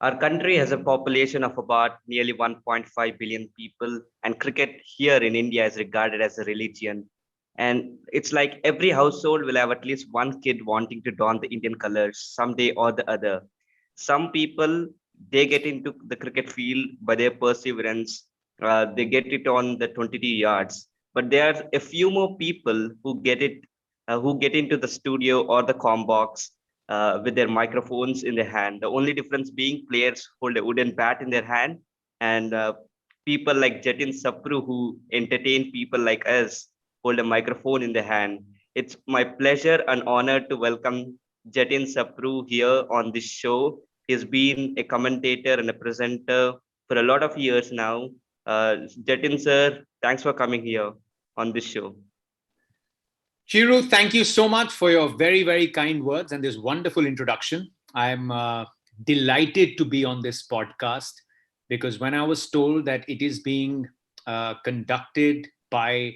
Our country has a population of about nearly 1.5 billion people, and cricket here in India is regarded as a religion. And it's like every household will have at least one kid wanting to don the Indian colors someday or the other. Some people, they get into the cricket field by their perseverance. They get it on the 22 yards. But there are a few more people who get into the studio or the com box with their microphones in their hand. The only difference being players hold a wooden bat in their hand, and people like Jatin Sapru, who entertain people like us, hold a microphone in their hand. It's my pleasure and honor to welcome Jatin Sapru here on this show. He's been a commentator and a presenter for a lot of years now. Jatin sir, thanks for coming here on this show. Chiru, thank you so much for your very, very kind words and this wonderful introduction. I'm delighted to be on this podcast because when I was told that it is being conducted by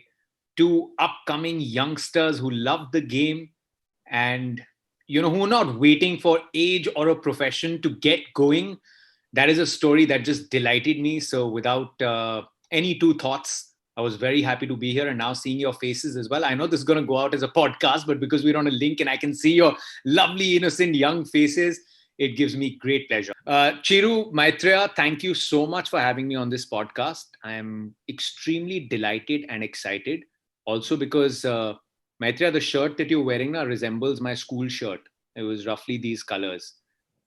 two upcoming youngsters who love the game and who are not waiting for age or a profession to get going, that is a story that just delighted me. So without any two thoughts, I was very happy to be here and now seeing your faces as well. I know this is going to go out as a podcast, but because we're on a link and I can see your lovely, innocent, young faces, it gives me great pleasure. Chiru, Maitreya, thank you so much for having me on this podcast. I am extremely delighted and excited. Also because, Maitreya, the shirt that you're wearing now resembles my school shirt. It was roughly these colors.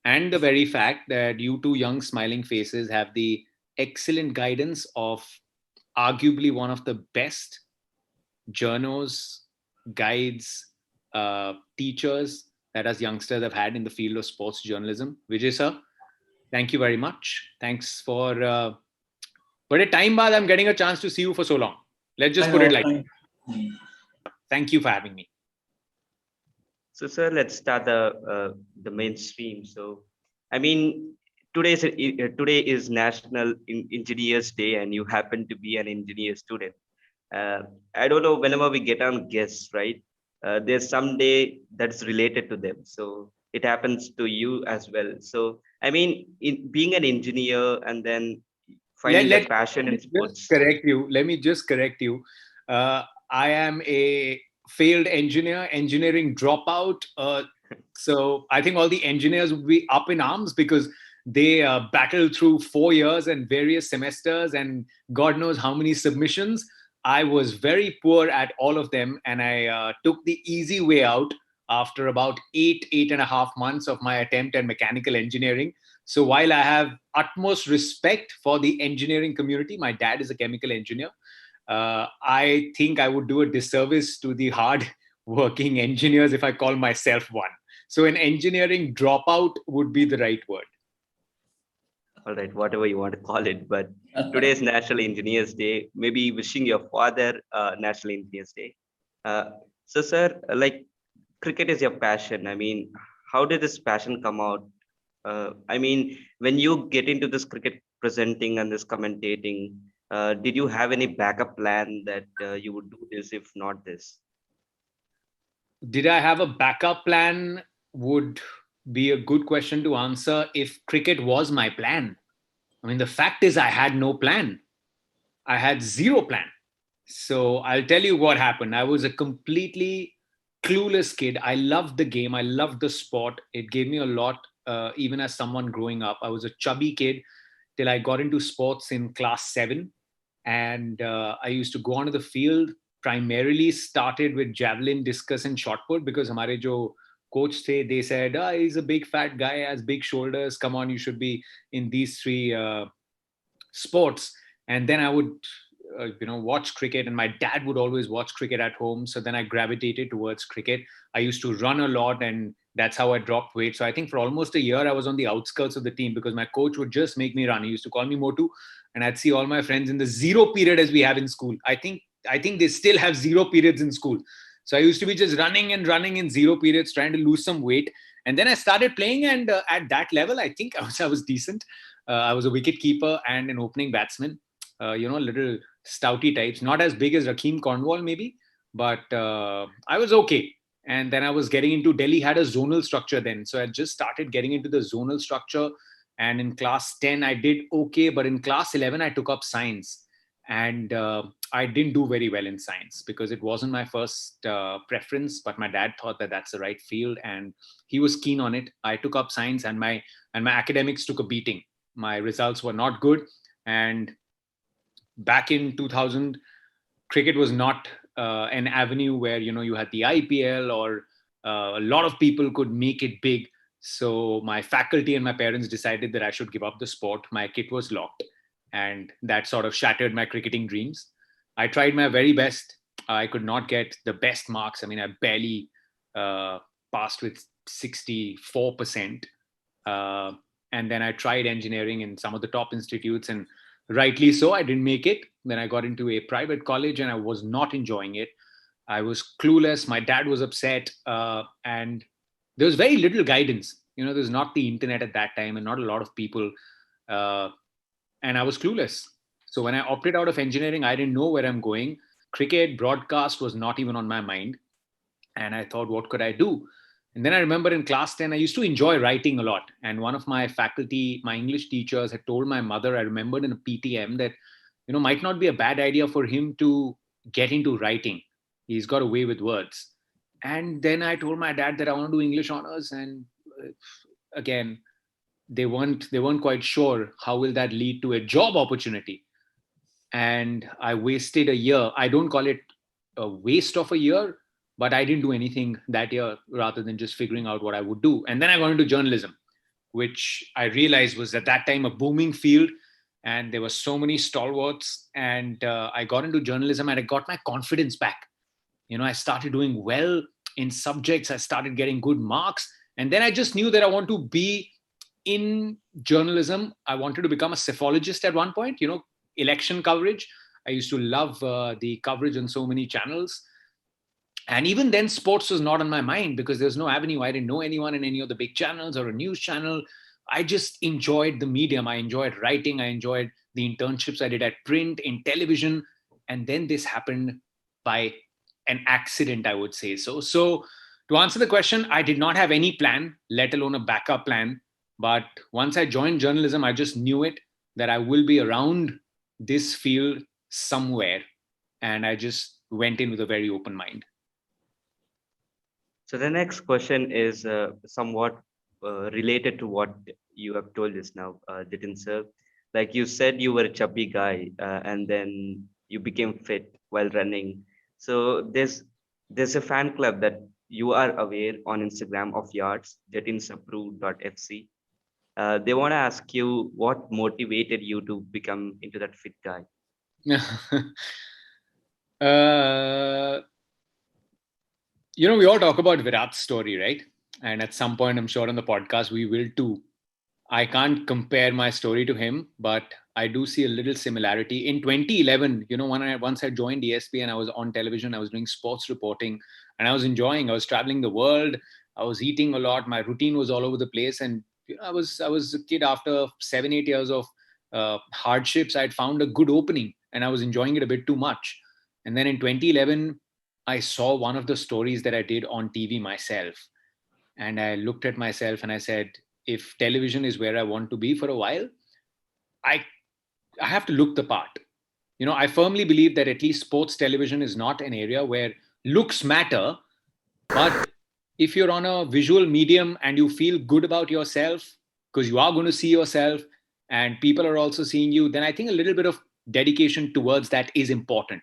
And the very fact that you two young smiling faces have the excellent guidance of arguably one of the best journos, guides, teachers that us youngsters have had in the field of sports journalism. Vijay sir, thank you very much. Thanks for, but a time baad I'm getting a chance to see you for so long. Let's just put it like that. Thank you for having me. So, sir, let's start the mainstream. So, I mean, today is National Engineers Day, and you happen to be an engineer student. I don't know. Whenever we get on guests, right? There's some day that's related to them. So it happens to you as well. So I mean, in being an engineer and then finding a passion in sports. Let me just correct you. I am a failed engineering dropout. So I think all the engineers would be up in arms because they battled through 4 years and various semesters and God knows how many submissions. I was very poor at all of them and I took the easy way out after about 8.5 months of my attempt at mechanical engineering. So while I have utmost respect for the engineering community, my dad is a chemical engineer. I think I would do a disservice to the hard working engineers if I call myself one. So an engineering dropout would be the right word. All right, whatever you want to call it. But today is National Engineers Day. Maybe wishing your father National Engineers Day. So, sir, like cricket is your passion. I mean, how did this passion come out? I mean, when you get into this cricket presenting and this commentating, did you have any backup plan that you would do this if not this? Did I have a backup plan? Would be a good question to answer if cricket was my plan. I mean, the fact is I had no plan. I had zero plan. So I'll tell you what happened. I was a completely clueless kid. I loved the game. I loved the sport. It gave me a lot, even as someone growing up. I was a chubby kid till I got into sports in class 7. And I used to go onto the field, primarily started with javelin, discus and shot put because hamare jo coach they said, he's a big fat guy, has big shoulders. Come on, you should be in these 3 sports. And then I would, watch cricket and my dad would always watch cricket at home. So then I gravitated towards cricket. I used to run a lot and that's how I dropped weight. So I think for almost a year, I was on the outskirts of the team because my coach would just make me run. He used to call me Motu and I'd see all my friends in the zero period as we have in school. I think they still have 0 periods in school. So I used to be just running in 0 periods, trying to lose some weight. And then I started playing and at that level, I think I was decent. I was a wicket keeper and an opening batsman, little stouty types, not as big as Rakeem Cornwall maybe, but I was okay. And then I was getting into Delhi had a zonal structure then. So I just started getting into the zonal structure And in class 10, I did okay. But in class 11, I took up science. And I didn't do very well in science because it wasn't my first preference. But my dad thought that that's the right field, and he was keen on it. I took up science, and my academics took a beating. My results were not good. And back in 2000, cricket was not an avenue where you had the IPL or a lot of people could make it big. So my faculty and my parents decided that I should give up the sport. My kit was locked, and that sort of shattered my cricketing dreams. I tried my very best. I could not get the best marks. I mean, I barely passed with 64%. And then I tried engineering in some of the top institutes, and rightly so, I didn't make it. Then I got into a private college, and I was not enjoying it. I was clueless. My dad was upset, and there was very little guidance. There's not the internet at that time, and not a lot of people. And I was clueless. So when I opted out of engineering, I didn't know where I'm going. Cricket broadcast was not even on my mind. And I thought, what could I do? And then I remember in class 10, I used to enjoy writing a lot. And one of my faculty, my English teachers, had told my mother, I remembered in a PTM, that, might not be a bad idea for him to get into writing. He's got a way with words. And then I told my dad that I want to do English honors. And again, they weren't quite sure how will that lead to a job opportunity. And I wasted a year. I don't call it a waste of a year, but I didn't do anything that year rather than just figuring out what I would do. And then I got into journalism, which I realized was at that time a booming field. And there were so many stalwarts. And I got into journalism, and I got my confidence back. I started doing well in subjects. I started getting good marks. And then I just knew that I want to be in journalism. I wanted to become a psephologist at one point, election coverage. I used to love the coverage on so many channels. And even then, sports was not on my mind because there's no avenue. I didn't know anyone in any of the big channels or a news channel. I just enjoyed the medium. I enjoyed writing. I enjoyed the internships I did at print, in television. And then this happened by an accident, I would say. So to answer the question, I did not have any plan, let alone a backup plan. But once I joined journalism, I just knew it, that I will be around this field somewhere. And I just went in with a very open mind. So the next question is somewhat related to what you have told us now, Jatin sir. Like you said, you were a chubby guy, and then you became fit while running. So there's a fan club that you are aware on Instagram of yours, jatinsapru.fc. They want to ask you what motivated you to become into that fit guy. We all talk about Virat's story, right? And at some point, I'm sure on the podcast, we will too. I can't compare my story to him, but I do see a little similarity. In 2011, once I joined ESPN, I was on television, I was doing sports reporting, and I was enjoying. I was traveling the world. I was eating a lot. My routine was all over the place. And I was a kid. After 7-8 years of hardships, I'd found a good opening, and I was enjoying it a bit too much. And then in 2011, I saw one of the stories that I did on TV myself. And I looked at myself and I said, if television is where I want to be for a while, I have to look the part. I firmly believe that at least sports television is not an area where looks matter. But if you're on a visual medium and you feel good about yourself, because you are going to see yourself and people are also seeing you, then I think a little bit of dedication towards that is important.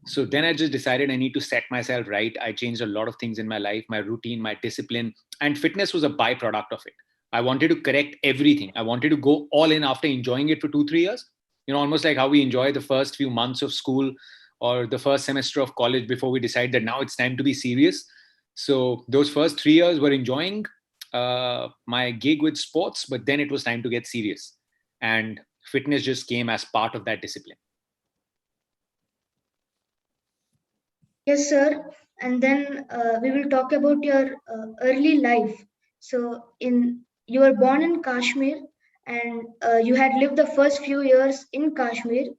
So then I just decided I need to set myself right. I changed a lot of things in my life, my routine, my discipline, and fitness was a byproduct of it. I wanted to correct everything. I wanted to go all in after enjoying it for 2-3 years. Almost like how we enjoy the first few months of school or the first semester of college before we decide that now it's time to be serious. So those first 3 years were enjoying my gig with sports, but then it was time to get serious. And fitness just came as part of that discipline. Yes, sir. And then we will talk about your early life. So, you were born in Kashmir, and you had lived the first few years in Kashmir,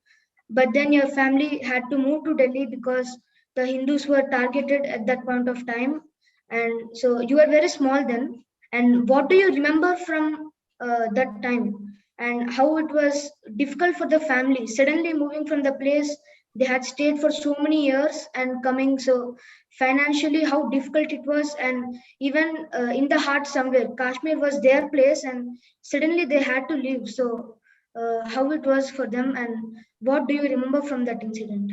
but then your family had to move to Delhi because the Hindus were targeted at that point of time. And so you were very small then. And what do you remember from that time, and how it was difficult for the family suddenly moving from the place they had stayed for so many years and coming. So financially, how difficult it was, and even in the heart somewhere, Kashmir was their place, and suddenly they had to leave. So how it was for them, and what do you remember from that incident?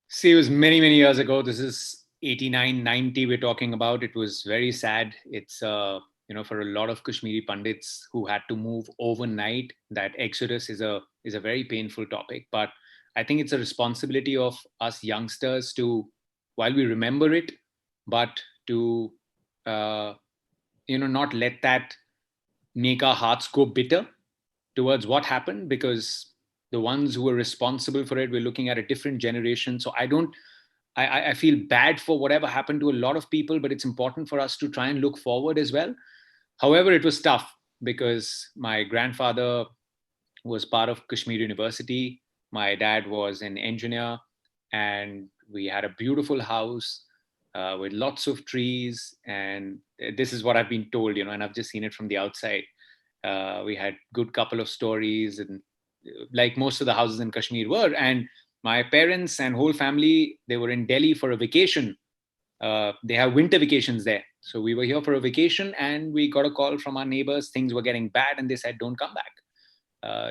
See, it was many, many years ago. This is 89, 90 we're talking about. It was very sad. It's, for a lot of Kashmiri Pandits who had to move overnight, that exodus is a very painful topic. But I think it's a responsibility of us youngsters to, while we remember it, but to, not let that make our hearts go bitter towards what happened, because the ones who were responsible for it, we're looking at a different generation. So I feel bad for whatever happened to a lot of people, but it's important for us to try and look forward as well. However, it was tough because my grandfather was part of Kashmir University. My dad was an engineer, and we had a beautiful house with lots of trees. And this is what I've been told, and I've just seen it from the outside. We had good couple of stories, and like most of the houses in Kashmir were. And my parents and whole family, they were in Delhi for a vacation. They have winter vacations there. So we were here for a vacation, and we got a call from our neighbors. Things were getting bad, and they said, don't come back.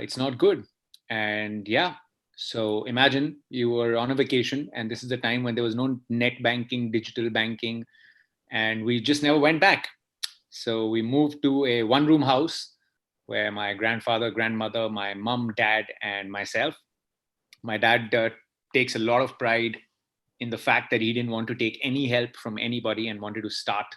It's not good. And yeah, so imagine you were on a vacation, and this is the time when there was no net banking, digital banking, and we just never went back. So we moved to a one-room house where my grandfather, grandmother, my mom, dad, and myself. My dad takes a lot of pride in the fact that he didn't want to take any help from anybody and wanted to start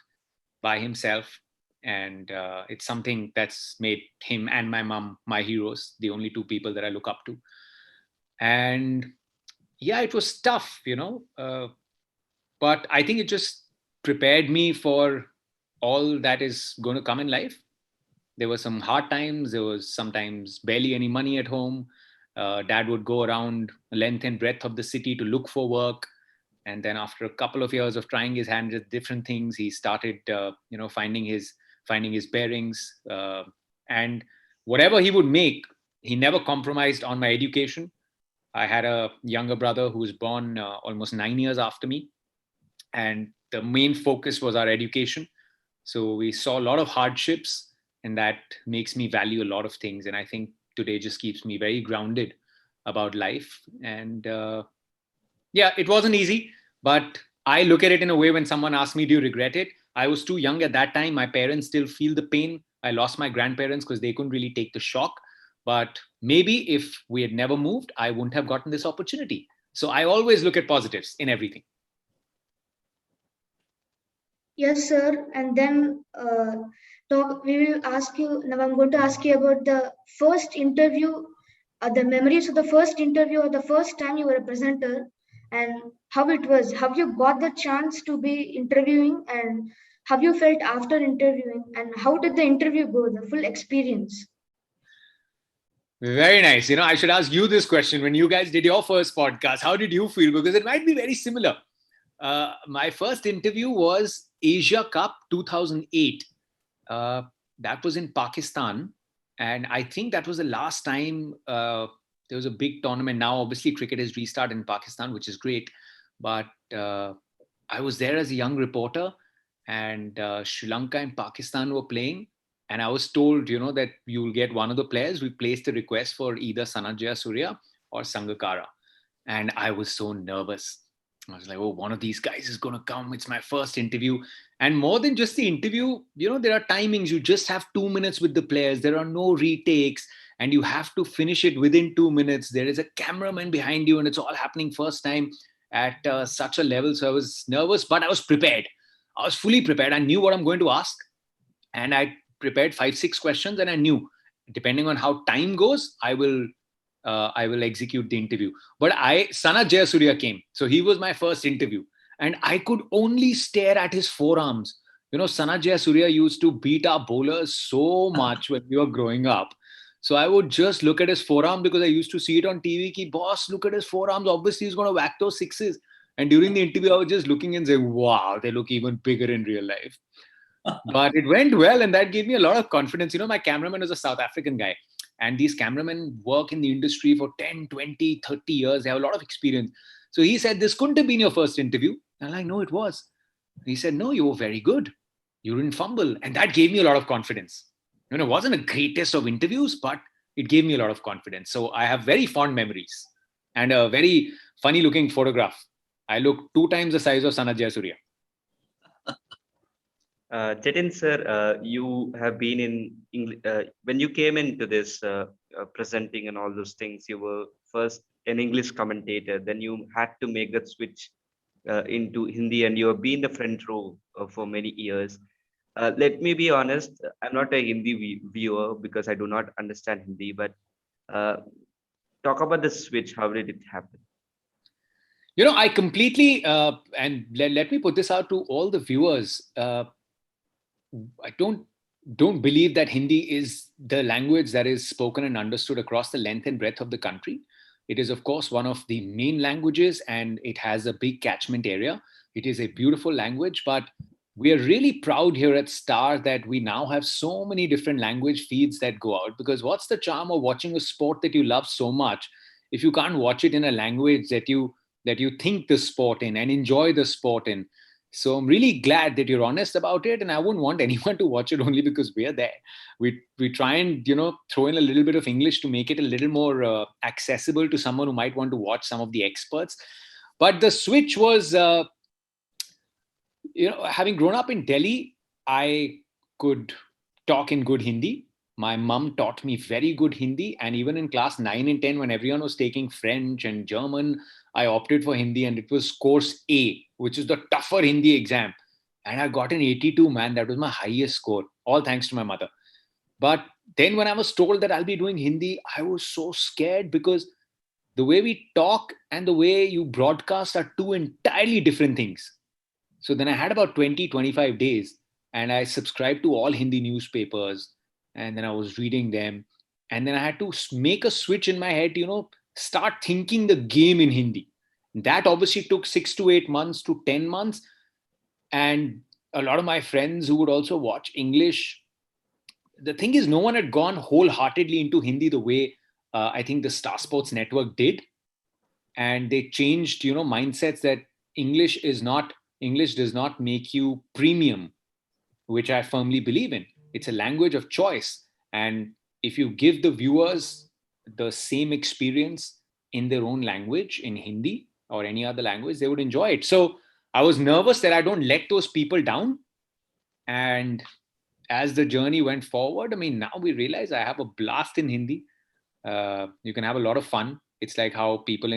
by himself. And it's something that's made him and my mom my heroes, the only two people that I look up to. And yeah, it was tough, but I think it just prepared me for all that is going to come in life. There were some hard times. There was sometimes barely any money at home. Dad would go around length and breadth of the city to look for work. And then after a couple of years of trying his hand at different things, he started, finding his bearings. And whatever he would make, he never compromised on my education. I had a younger brother who was born almost 9 years after me. And the main focus was our education. So we saw a lot of hardships, and that makes me value a lot of things. And I think today just keeps me very grounded about life. And yeah, it wasn't easy, but I look at it in a way, when someone asks me, do you regret it? I was too young at that time. My parents still feel the pain. I lost my grandparents because they couldn't really take the shock. But maybe if we had never moved, I wouldn't have gotten this opportunity. So I always look at positives in everything. Yes, sir. And then we will ask you. Now, I'm going to ask you about the first interview, the memories of the first interview, or the first time you were a presenter, and how it was. Have you got the chance to be interviewing, and how you felt after interviewing, and how did the interview go, the full experience? Very nice. I should ask you this question. When you guys did your first podcast, how did you feel? Because it might be very similar. My first interview was Asia Cup 2008. That was in Pakistan. And I think that was the last time there was a big tournament. Now, obviously, cricket has restarted in Pakistan, which is great. But I was there as a young reporter, and Sri Lanka and Pakistan were playing. And I was told, that you'll get one of the players. We placed a request for either Sanath Jayasuriya or Sangakkara. And I was so nervous. I was like, oh, one of these guys is going to come. It's my first interview. And more than just the interview, there are timings. You just have 2 minutes with the players. There are no retakes, and you have to finish it within 2 minutes. There is a cameraman behind you, and it's all happening first time at such a level. So I was nervous, but I was prepared. I was fully prepared. I knew what I'm going to ask. And I prepared 5-6 questions, and I knew, depending on how time goes, I will execute the interview. But Sanath Jayasuriya came. So he was my first interview. And I could only stare at his forearms. Sanath Jayasuriya used to beat our bowlers so much when we were growing up. So I would just look at his forearm, because I used to see it on TV. Ki, boss, look at his forearms. Obviously, he's going to whack those sixes. And during the interview, I was just looking and saying, wow, they look even bigger in real life. But it went well, and that gave me a lot of confidence. My cameraman was a South African guy, and these cameramen work in the industry for 10, 20, 30 years. They have a lot of experience. So he said, this couldn't have been your first interview. And I'm like, no, it was. He said, no, you were very good. You didn't fumble. And that gave me a lot of confidence. It wasn't the greatest of interviews, but it gave me a lot of confidence. So I have very fond memories and a very funny looking photograph. I look 2 times the size of Sanath Jayasuriya. Jatin sir, you have been in English, when you came into this presenting and all those things, you were first an English commentator, then you had to make that switch into Hindi, and you have been the front row for many years. Let me be honest, I'm not a Hindi viewer because I do not understand Hindi, but uh, talk about the switch. How did it happen? I completely, and let me put this out to all the viewers. I don't believe that Hindi is the language that is spoken and understood across the length and breadth of the country. It is, of course, one of the main languages, and it has a big catchment area. It is a beautiful language, but we are really proud here at Star that we now have so many different language feeds that go out, because what's the charm of watching a sport that you love so much if you can't watch it in a language that you think the sport in and enjoy the sport in? So I'm really glad that you're honest about it, and I wouldn't want anyone to watch it only because we're there. We try and throw in a little bit of English to make it a little more accessible to someone who might want to watch some of the experts. But the switch was, having grown up in Delhi, I could talk in good Hindi. My mum taught me very good Hindi, and even in class 9 and 10, when everyone was taking French and German, I opted for Hindi, and it was course A, which is the tougher Hindi exam. And I got an 82, man. That was my highest score, all thanks to my mother. But then when I was told that I'll be doing Hindi, I was so scared, because the way we talk and the way you broadcast are 2 entirely different things. So then I had about 20, 25 days, and I subscribed to all Hindi newspapers, and then I was reading them. And then I had to make a switch in my head, start thinking the game in Hindi. That obviously took 6 to 8 months to 10 months. And a lot of my friends who would also watch English, the thing is, no one had gone wholeheartedly into Hindi the way I think the Star Sports Network did. And they changed, mindsets that English does not make you premium, which I firmly believe in. It's a language of choice. And if you give the viewers the same experience in their own language, in Hindi or any other language, they would enjoy it. So I was nervous that I don't let those people down. And as the journey went forward, now we realize I have a blast in Hindi. You can have a lot of fun. It's like how people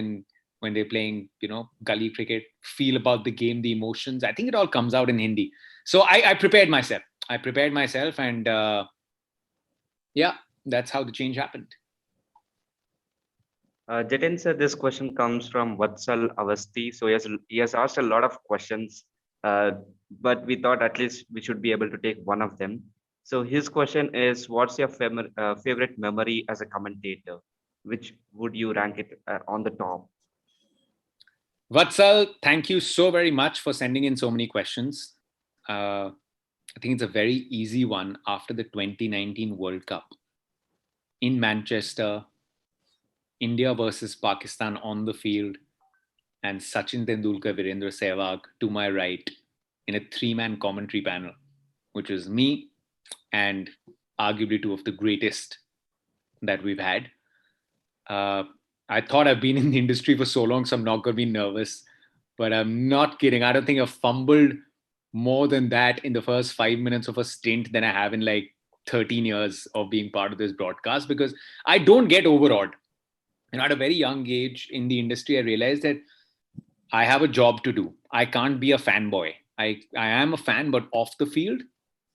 when they're playing, gully cricket, feel about the game, the emotions. I think it all comes out in Hindi. So I prepared myself. And yeah, that's how the change happened. Jatin sir, this question comes from Vatsal Avasti. So he has asked a lot of questions, but we thought at least we should be able to take one of them. So his question is, what's your favorite memory as a commentator? Which would you rank it on the top? Vatsal, thank you so very much for sending in so many questions. I think it's a very easy one. After the 2019 World Cup in Manchester, India versus Pakistan on the field, and Sachin Tendulkar, Virendra Sehwag to my right in a 3-man commentary panel, which was me and arguably 2 of the greatest that we've had. I thought I've been in the industry for so long, so I'm not going to be nervous. But I'm not kidding. I don't think I've fumbled more than that in the first 5 minutes of a stint than I have in like 13 years of being part of this broadcast, because I don't get overawed. And at a very young age in the industry, I realized that I have a job to do. I can't be a fanboy. I am a fan, but off the field.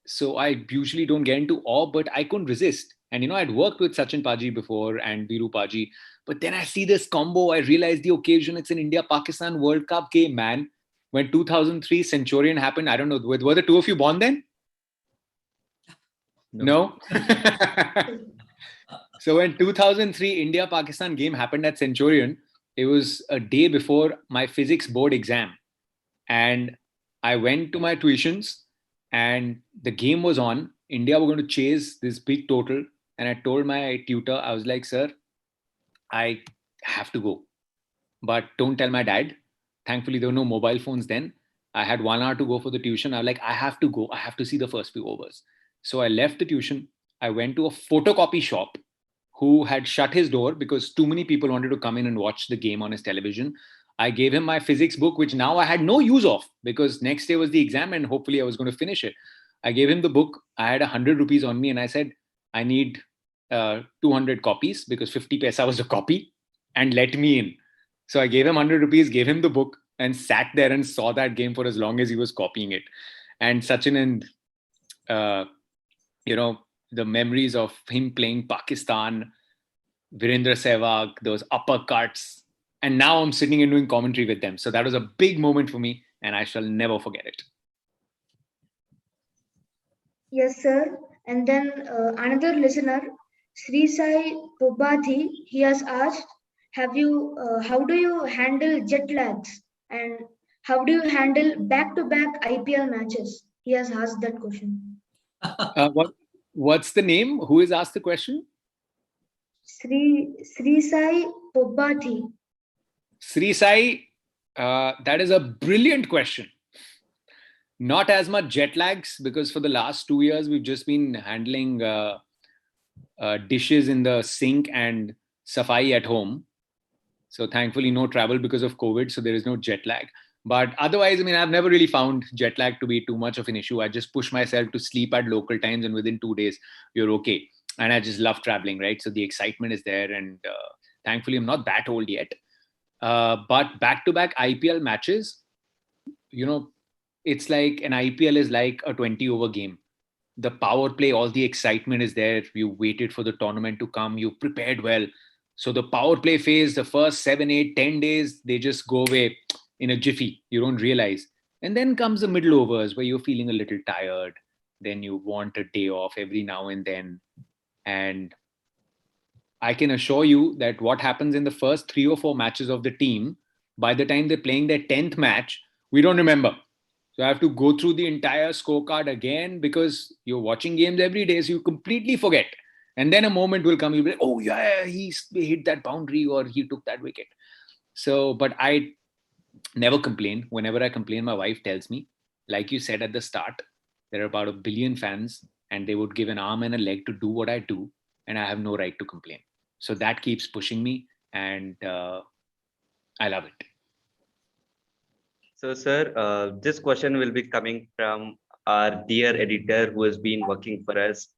So I usually don't get into awe, but I couldn't resist. And, I'd worked with Sachin Paji before and Viru Paji. But then I see this combo. I realize the occasion. It's an India-Pakistan World Cup game, man. When 2003 Centurion happened, I don't know. Were the 2 of you born then? No? So when 2003 India-Pakistan game happened at Centurion, it was a day before my physics board exam. And I went to my tuitions and the game was on. India were going to chase this big total. And I told my tutor, I was like, sir, I have to go, but don't tell my dad. Thankfully, there were no mobile phones then. I had 1 hour to go for the tuition. I was like, I have to go. I have to see the first few overs. So I left the tuition. I went to a photocopy shop who had shut his door because too many people wanted to come in and watch the game on his television. I gave him my physics book, which now I had no use of because next day was the exam and hopefully I was going to finish it. I gave him the book. I had 100 rupees on me and I said, I need 200 copies because 50 paisa was a copy, and let me in. So I gave him 100 rupees, gave him the book, and sat there and saw that game for as long as he was copying it. And Sachin and, the memories of him playing Pakistan, Virendra Sehwag, those uppercuts. And now I'm sitting and doing commentary with them. So that was a big moment for me and I shall never forget it. Yes, sir. And then another listener, Sri Sai Pobathi, he has asked, how do you handle jet lags and how do you handle back-to-back IPL matches? He has asked that question. What's the name? Who has asked the question? Sri Sai Pobathi. Sri Sai, that is a brilliant question. Not as much jet lags because for the last 2 years, we've just been handling dishes in the sink and safai at home. So thankfully, no travel because of COVID. So there is no jet lag. But otherwise, I've never really found jet lag to be too much of an issue. I just push myself to sleep at local times and within 2 days, you're okay. And I just love traveling, right? So the excitement is there. And thankfully, I'm not that old yet. But back-to-back IPL matches, it's like an IPL is like a 20-over game. The power play, all the excitement is there. You waited for the tournament to come. You prepared well. So the power play phase, the first 7, 8, 10 days, they just go away in a jiffy. You don't realize. And then comes the middle overs where you're feeling a little tired. Then you want a day off every now and then. And I can assure you that what happens in the first 3 or 4 matches of the team, by the time they're playing their 10th match, we don't remember. So I have to go through the entire scorecard again because you're watching games every day, so you completely forget. And then a moment will come, you'll be like, oh yeah, he hit that boundary or he took that wicket. So, but I never complain. Whenever I complain, my wife tells me, like you said at the start, there are about 1 billion fans and they would give an arm and a leg to do what I do. And I have no right to complain. So that keeps pushing me and I love it. So, sir, this question will be coming from our dear editor who has been working for us.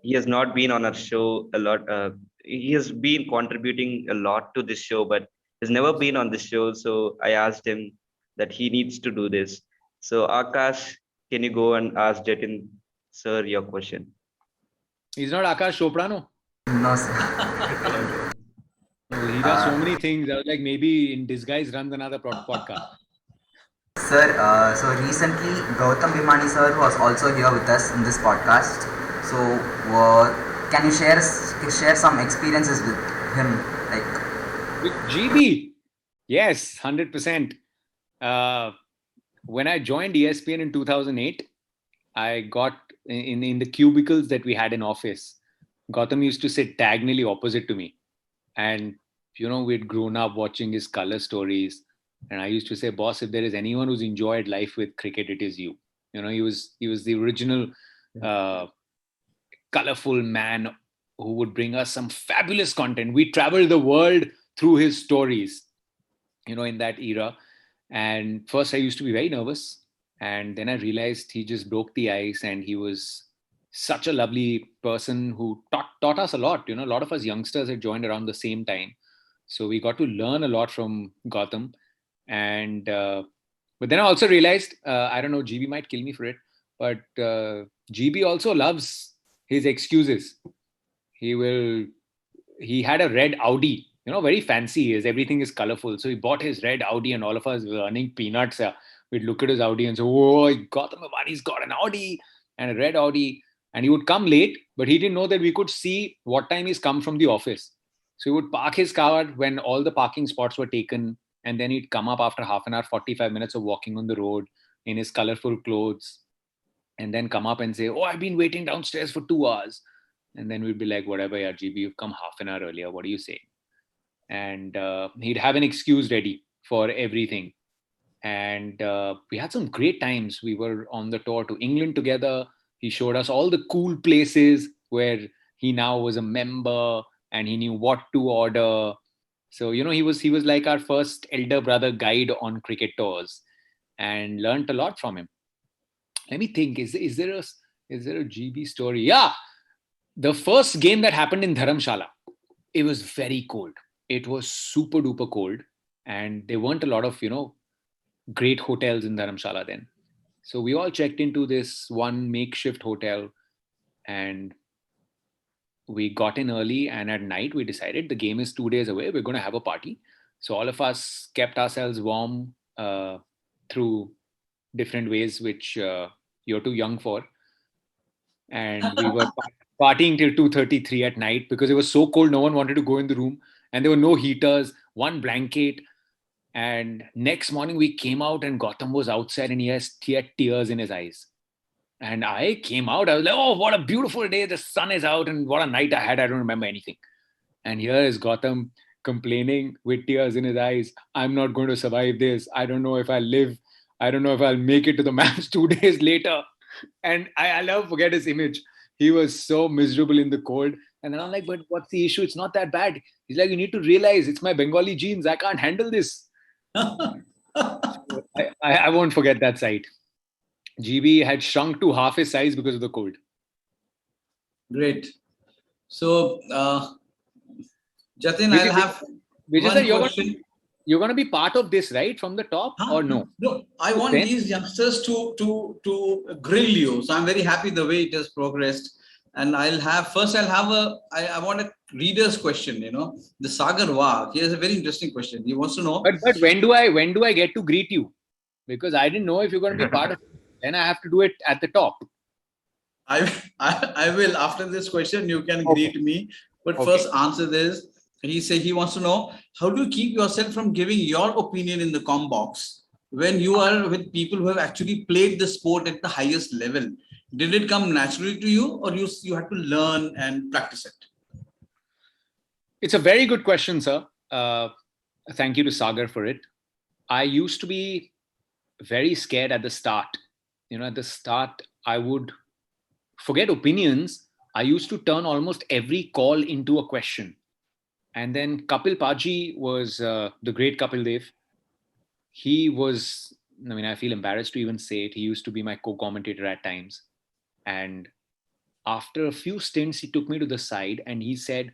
He has not been on our show a lot. He has been contributing a lot to this show, but has never been on this show. So I asked him that he needs to do this. So Akash, can you go and ask Jatin, sir, your question? He's not Akash Chopra, no? No, sir. He does so many things. I was like, maybe in disguise runs another podcast. Sir, so recently Gautam Bhimani sir was also here with us in this podcast. So can you share some experiences with him, like with GB? Yes, 100%. When I joined ESPN in 2008, I got in the cubicles that we had in office. Gautam used to sit diagonally opposite to me, and we'd grown up watching his color stories. And I used to say, boss, if there is anyone who's enjoyed life with cricket, it is you. He was the original colorful man who would bring us some fabulous content. We traveled the world through his stories, in that era. And first I used to be very nervous. And then I realized he just broke the ice and he was such a lovely person who taught us a lot. A lot of us youngsters had joined around the same time. So we got to learn a lot from Gautam. And but then I also realized, I don't know, GB might kill me for it, but GB also loves his excuses. He had a red Audi, very fancy he is, everything is colorful. So he bought his red Audi and all of us were earning peanuts. We'd look at his Audi and say, oh, Gautam Bhimani's got an Audi and a red Audi. And he would come late, but he didn't know that we could see what time he's come from the office. So he would park his car when all the parking spots were taken. And then he'd come up after half an hour, 45 minutes of walking on the road in his colorful clothes. and then come up and say, "Oh, I've been waiting downstairs for 2 hours." And then we'd be like, "Whatever, yaar, GB, you've come half an hour earlier. What do you say?" And he'd have an excuse ready for everything. And we had some great times. We were on the tour to England together. He showed us all the cool places where he now was a member and he knew what to order. So, he was like our first elder brother guide on cricket tours, and learned a lot from him. Let me think. Is there a GB story? Yeah, the first game that happened in Dharamshala, it was very cold. It was super duper cold, and there weren't a lot of great hotels in Dharamshala then. So we all checked into this one makeshift hotel, and we got in early. And at night, we decided the game is 2 days away. We're going to have a party. So all of us kept ourselves warm through different ways, which you're too young for. And we were partying till 2:33 at night because it was so cold. No one wanted to go in the room, and there were no heaters, one blanket. And next morning we came out and Gautam was outside and he had tears in his eyes. And I came out, I was like, "Oh, what a beautiful day. The sun is out and what a night I had. I don't remember anything." And here is Gautam complaining with tears in his eyes. "I'm not going to survive this. I don't know if I'll live. I don't know if I'll make it to the match 2 days later." And I'll never forget his image. He was so miserable in the cold. And then I'm like, "But what's the issue? It's not that bad." He's like, "You need to realize it's my Bengali genes. I can't handle this." I won't forget that sight. GB had shrunk to half his size because of the cold. Great. So, Jatin, I'll have one question. You're going to be part of this, right? From the top, or no? No, I want these youngsters to grill you. So I'm very happy the way it has progressed. And I want a reader's question, the Sagar Wag. He has a very interesting question. He wants to know. But when do I get to greet you? Because I didn't know if you're going to be part of it. Then I have to do it at the top. I will. After this question, you can greet me. But first answer this. He wants to know, how do you keep yourself from giving your opinion in the com box when you are with people who have actually played the sport at the highest level? Did it come naturally to you, or you had to learn and practice it? It's a very good question, sir. Thank you to Sagar for it. I used to be very scared at the start. At the start, I would forget opinions. I used to turn almost every call into a question. And then Kapil Paji was the great Kapil Dev. He was, I feel embarrassed to even say it. He used to be my co-commentator at times. And after a few stints, he took me to the side and he said,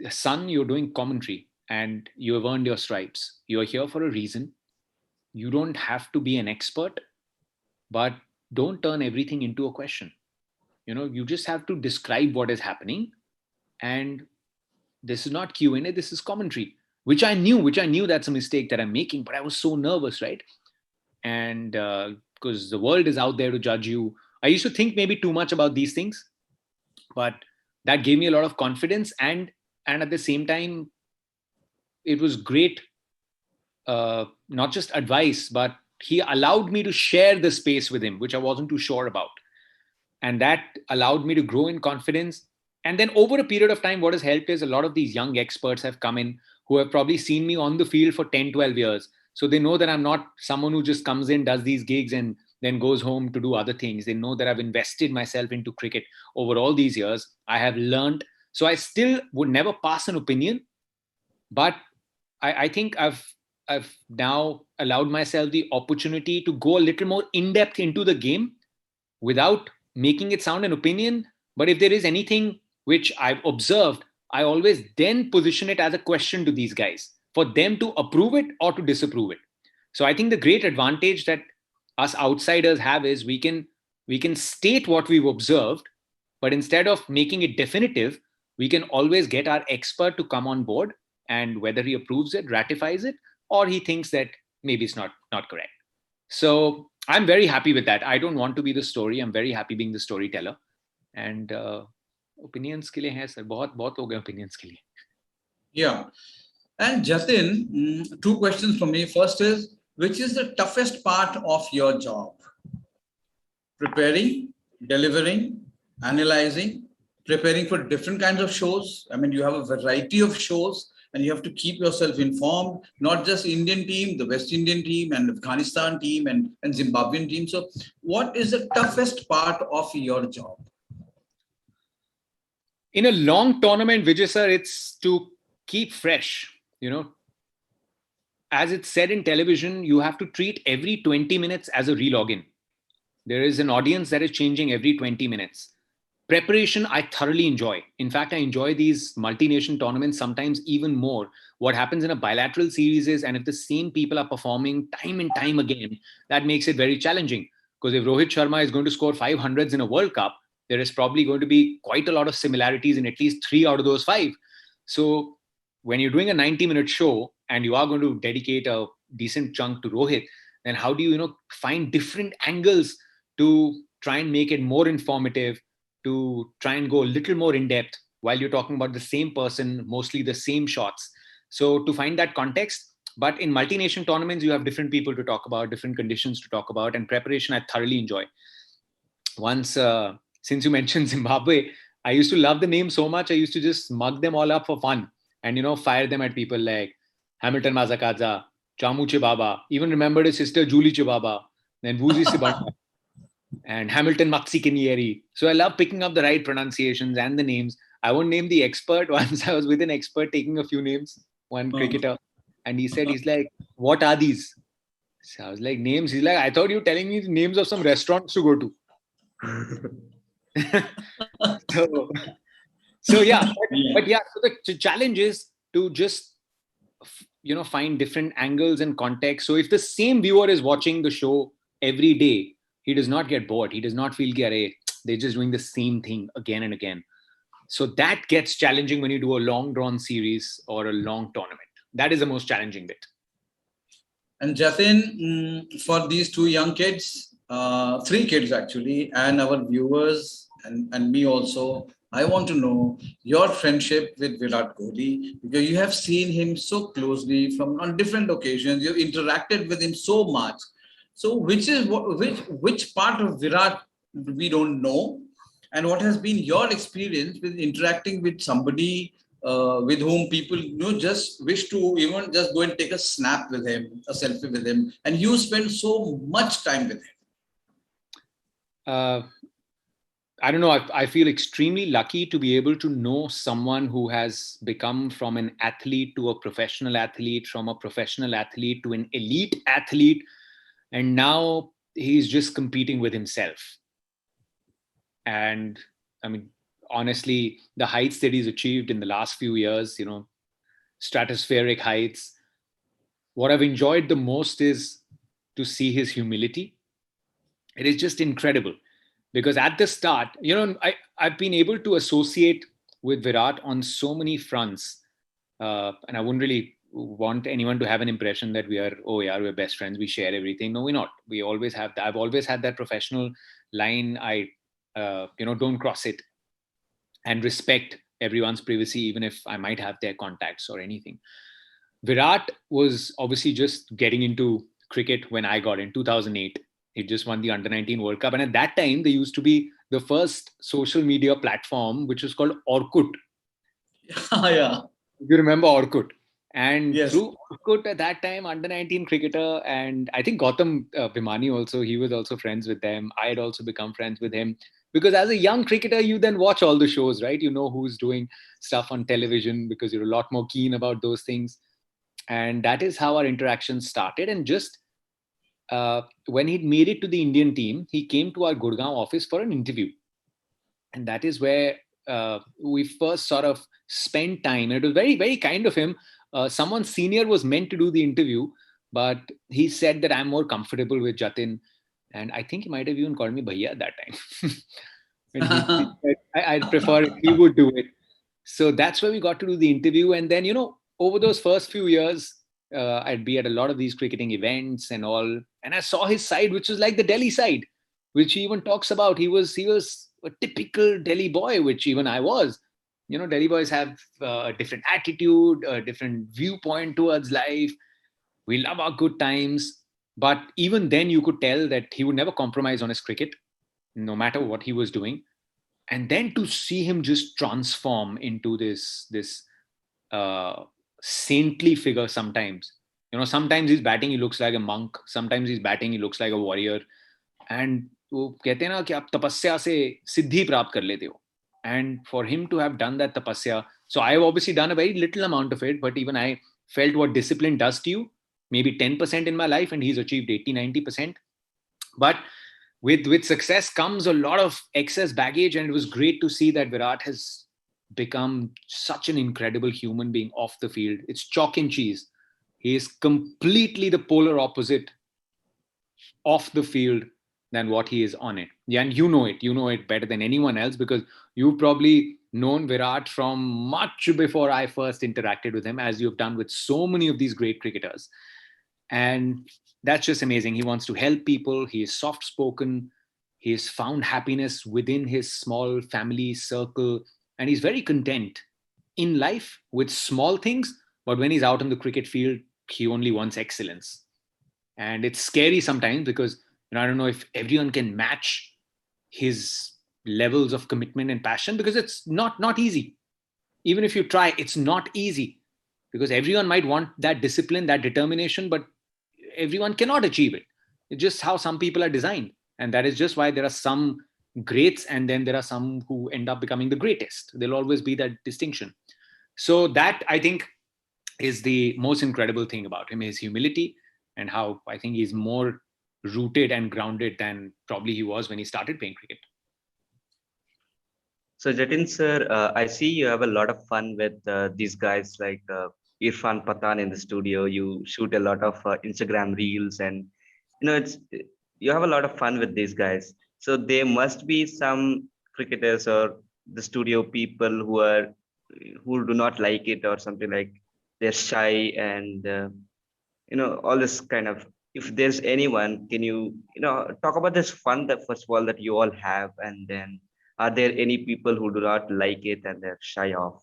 "Son, you're doing commentary and you have earned your stripes. You're here for a reason. You don't have to be an expert, but don't turn everything into a question. You just have to describe what is happening. And this is not Q&A, this is commentary," which I knew that's a mistake that I'm making, but I was so nervous, right? And because the world is out there to judge you. I used to think maybe too much about these things, but that gave me a lot of confidence. And at the same time, it was great, not just advice, but he allowed me to share the space with him, which I wasn't too sure about. And that allowed me to grow in confidence. And then over a period of time, what has helped is a lot of these young experts have come in who have probably seen me on the field for 10, 12 years. So they know that I'm not someone who just comes in, does these gigs and then goes home to do other things. They know that I've invested myself into cricket over all these years. I have learned. So I still would never pass an opinion, but I think I've now allowed myself the opportunity to go a little more in depth into the game without making it sound an opinion. But if there is anything which I've observed, I always then position it as a question to these guys for them to approve it or to disapprove it. So I think the great advantage that us outsiders have is we can state what we've observed, but instead of making it definitive, we can always get our expert to come on board, and whether he approves it, ratifies it, or he thinks that maybe it's not correct. So I'm very happy with that. I don't want to be the story. I'm very happy being the storyteller. And opinions के लिए है sir, बहुत हो गए opinions के लिए. Yeah. And Jatin, 2 questions from me. First is, which is the toughest part of your job? preparing, delivering, analyzing, preparing for different kinds of shows. I mean, you have a variety of shows and you have to keep yourself informed, not just Indian team, the West Indian team and Afghanistan team and Zimbabwean team. So what is the toughest part of your job? In a long tournament, Vijay sir, it's to keep fresh, As it's said in television, you have to treat every 20 minutes as a re-login. There is an audience that is changing every 20 minutes. Preparation, I thoroughly enjoy. In fact, I enjoy these multi-nation tournaments sometimes even more. What happens in a bilateral series is, and if the same people are performing time and time again, that makes it very challenging. Because if Rohit Sharma is going to score 500s in a World Cup, there is probably going to be quite a lot of similarities in at least 3 out of those 5. So when you're doing a 90-minute show and you are going to dedicate a decent chunk to Rohit, then how do you, find different angles to try and make it more informative, to try and go a little more in depth while you're talking about the same person, mostly the same shots. So to find that context, but in multi-nation tournaments, you have different people to talk about, different conditions to talk about, and preparation I thoroughly enjoy. Once, since you mentioned Zimbabwe, I used to love the name so much, I used to just mug them all up for fun and, fire them at people like Hamilton Mazakaza, Chamu Chibaba, even remembered his sister Julie Chibaba, then Vuzi Sibanda, and Hamilton Maxi. So I love picking up the right pronunciations and the names. I won't name the expert. Once I was with an expert taking a few names, one cricketer, and he's like, what are these? So I was like, names? He's like, I thought you were telling me the names of some restaurants to go to. so yeah, but yeah, so the challenge is to just, find different angles and context. So if the same viewer is watching the show every day, he does not get bored. He does not feel, they're just doing the same thing again and again. So that gets challenging when you do a long drawn series or a long tournament. That is the most challenging bit. And Jatin, for these 2 young kids, 3 kids actually, and our viewers and me also, I want to know your friendship with Virat Kohli, because you have seen him so closely on different occasions. You've interacted with him so much. So which part of Virat we don't know, and what has been your experience with interacting with somebody with whom people just wish to even just go and take a snap with him, a selfie with him, and you spend so much time with him? I don't know. I feel extremely lucky to be able to know someone who has become from an athlete to a professional athlete, from a professional athlete to an elite athlete. And now he's just competing with himself. And I mean, honestly, the heights that he's achieved in the last few years, stratospheric heights. What I've enjoyed the most is to see his humility. It is just incredible. Because at the start, I've been able to associate with Virat on so many fronts. And I wouldn't really want anyone to have an impression that we're best friends, we share everything. No, we're not. We always have that. I've always had that professional line. I don't cross it, and respect everyone's privacy, even if I might have their contacts or anything. Virat was obviously just getting into cricket when I got in 2008. He just won the Under-19 World Cup, and at that time there used to be the first social media platform, which was called Orkut. Yeah. You remember Orkut? And yes. Through Orkut at that time, under-19 cricketer, and I think Gautam Bhimani also, he was also friends with them. I had also become friends with him. Because as a young cricketer, you then watch all the shows, right? You know who's doing stuff on television because you're a lot more keen about those things. And that is how our interaction started. And just when he'd made it to the Indian team, he came to our Gurgaon office for an interview. And that is where we first sort of spent time. It was very, very kind of him. Someone senior was meant to do the interview, but he said that I'm more comfortable with Jatin. And I think he might have even called me Bhaiya at that time. And I'd prefer if he would do it. So that's where we got to do the interview. And then, over those first few years, I'd be at a lot of these cricketing events and all. And I saw his side, which was like the Delhi side, which he even talks about. He was a typical Delhi boy, which even I was. Delhi boys have a different attitude, a different viewpoint towards life. We love our good times. But even then you could tell that he would never compromise on his cricket. no matter what he was doing. And then to see him just transform into this saintly figure sometimes. Sometimes he's batting, he looks like a monk. Sometimes he's batting, he looks like a warrior. And वो कहते हैं ना कि आप तपस्या से सिद्धि प्राप्त कर लेते हो. And for him to have done that tapasya, so I've obviously done a very little amount of it, but even I felt what discipline does to you, maybe 10% in my life, and he's achieved 80-90%. But with success comes a lot of excess baggage, and it was great to see that Virat has become such an incredible human being off the field. It's chalk and cheese. He is completely the polar opposite off the field than what he is on it. Yeah, and you know it better than anyone else, because you've probably known Virat from much before I first interacted with him, as you've done with so many of these great cricketers. And that's just amazing. He wants to help people. He is soft spoken. He has found happiness within his small family circle, and he's very content in life with small things. But when he's out on the cricket field, he only wants excellence. And it's scary sometimes, because I don't know if everyone can match his levels of commitment and passion, because it's not easy. Even if you try, it's not easy, because everyone might want that discipline, that determination, but everyone cannot achieve it. It's just how some people are designed. And that is just why there are some greats, and then there are some who end up becoming the greatest. There'll always be that distinction. So that, I think, is the most incredible thing about him, his humility, and how I think he's more rooted and grounded than probably he was when he started playing cricket. So Jatin sir, I see you have a lot of fun with these guys like Irfan Pathan in the studio. You shoot a lot of Instagram reels, and you have a lot of fun with these guys. So there must be some cricketers or the studio people who do not like it, or something like they're shy, and all this kind of. If there's anyone, can you talk about this fun that first of all that you all have, and then are there any people who do not like it and they're shy off?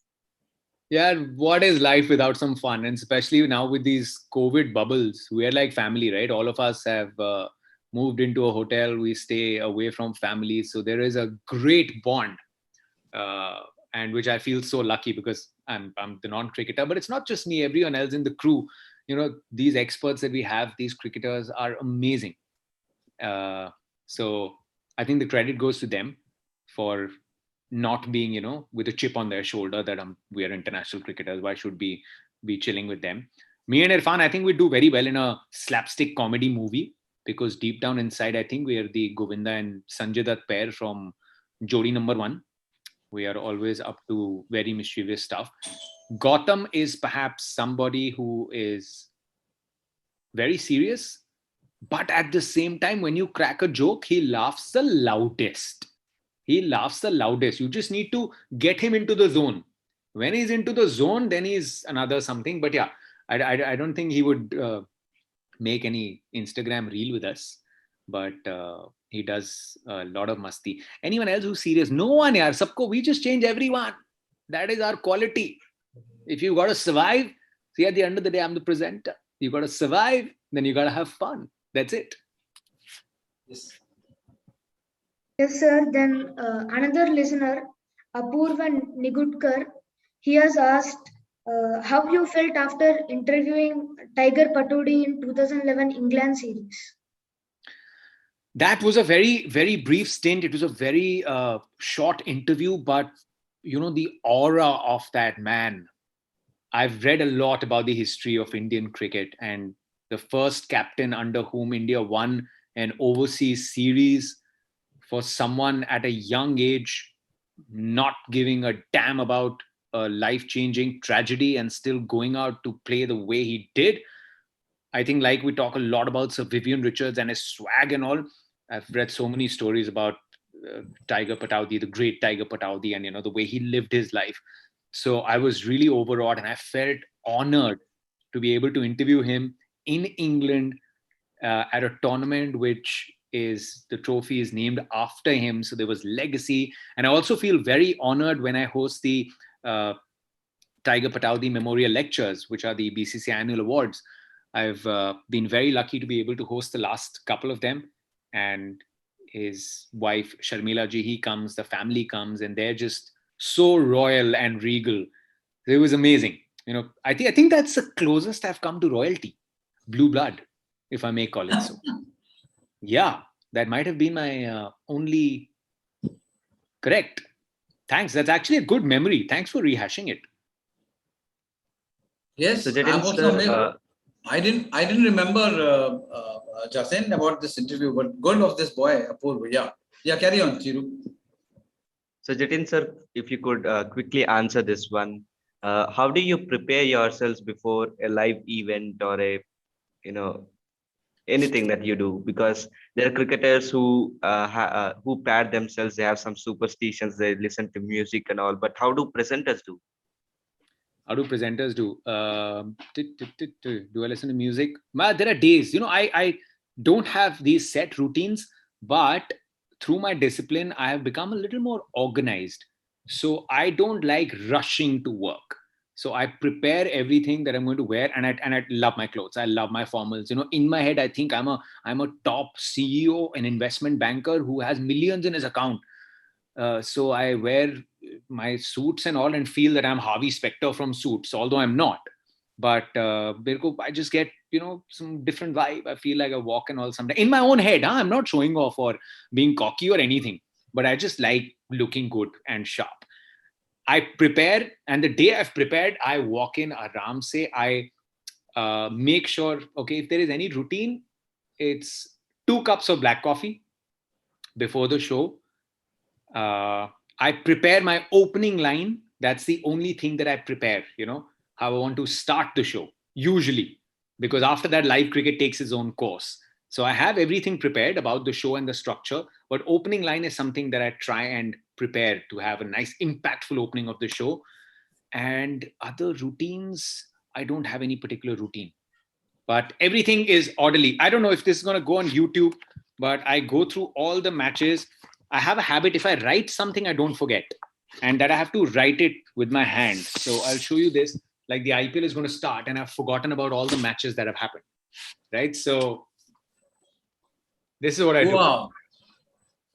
Yeah, what is life without some fun? And especially now with these COVID bubbles, we are like family, right? All of us have moved into a hotel. We stay away from family. So there is a great bond, and which I feel so lucky, because I'm the non-cricketer. But it's not just me, everyone else in the crew. These experts that we have, these cricketers are amazing. So I think the credit goes to them for not being, with a chip on their shoulder that we are international cricketers. Why should we be chilling with them? Me and Irfan, I think we do very well in a slapstick comedy movie, because deep down inside, I think we are the Govinda and Sanjay Dutt pair from Jodi number 1. We are always up to very mischievous stuff. Gautam is perhaps somebody who is very serious, but at the same time, when you crack a joke, he laughs the loudest. He laughs the loudest. You just need to get him into the zone. When he's into the zone, then he's another something. But yeah, I don't think he would make any Instagram reel with us. But he does a lot of masti. Anyone else who's serious? No one, yaar. Sabko, we just change everyone. That is our quality. If you got to survive, see, at the end of the day, I'm the presenter. You got to survive, then you got to have fun. That's it. Yes. Yes, sir. Then another listener, Apurva Nigudkar, he has asked how you felt after interviewing Tiger Pataudi in 2011 England series. That was a very, very brief stint. It was a very short interview, but the aura of that man. I've read a lot about the history of Indian cricket, and the first captain under whom India won an overseas series, for someone at a young age, not giving a damn about a life-changing tragedy and still going out to play the way he did. I think, like we talk a lot about Sir Vivian Richards and his swag and all, I've read so many stories about Tiger Pataudi, the great Tiger Pataudi, and the way he lived his life. So I was really overawed, and I felt honored to be able to interview him in England at a tournament which the trophy is named after him. So there was legacy. And I also feel very honored when I host the Tiger Pataudi Memorial Lectures, which are the BCCI annual awards. I've been very lucky to be able to host the last couple of them. And his wife Sharmila ji, he comes, the family comes, and they're just so royal and regal. It was amazing. I think that's the closest I've come to royalty, blue blood, if I may call it so. Yeah, that might have been my only. Correct. Thanks. That's actually a good memory. Thanks for rehashing it. Yes, So I'm Jatin, also sir, amazed. I didn't remember Jatin about this interview, but good of this boy, Apurva. Yeah. Carry on, Chiru. so Jatin, sir, if you could quickly answer this one, how do you prepare yourselves before a live event or a, anything that you do? Because there are cricketers who pad themselves. They have some superstitions. They listen to music and all. But how do presenters do? How do presenters do? Do I listen to music? There are days, I don't have these set routines, but through my discipline, I have become a little more organized. So I don't like rushing to work. So I prepare everything that I'm going to wear, and I love my clothes. I love my formals. In my head, I think I'm a top CEO, an investment banker who has millions in his account. So I wear my suits and all and feel that I'm Harvey Specter from Suits, although I'm not. But I just get, some different vibe. I feel like I walk and all someday in my own head. I'm not showing off or being cocky or anything, but I just like looking good and sharp. I prepare, and the day I've prepared, I walk in aram se. I make sure, okay, if there is any routine, it's 2 cups of black coffee before the show. I prepare my opening line. That's the only thing that I prepare, how I want to start the show, usually, because after that, live cricket takes its own course. So I have everything prepared about the show and the structure, but opening line is something that I try and prepare to have a nice, impactful opening of the show. And other routines, I don't have any particular routine, but everything is orderly. I don't know if this is going to go on YouTube, but I go through all the matches. I have a habit, if I write something, I don't forget, and that I have to write it with my hand. So I'll show you this. Like the IPL is going to start, and I've forgotten about all the matches that have happened. Right. So this is what I do. Wow.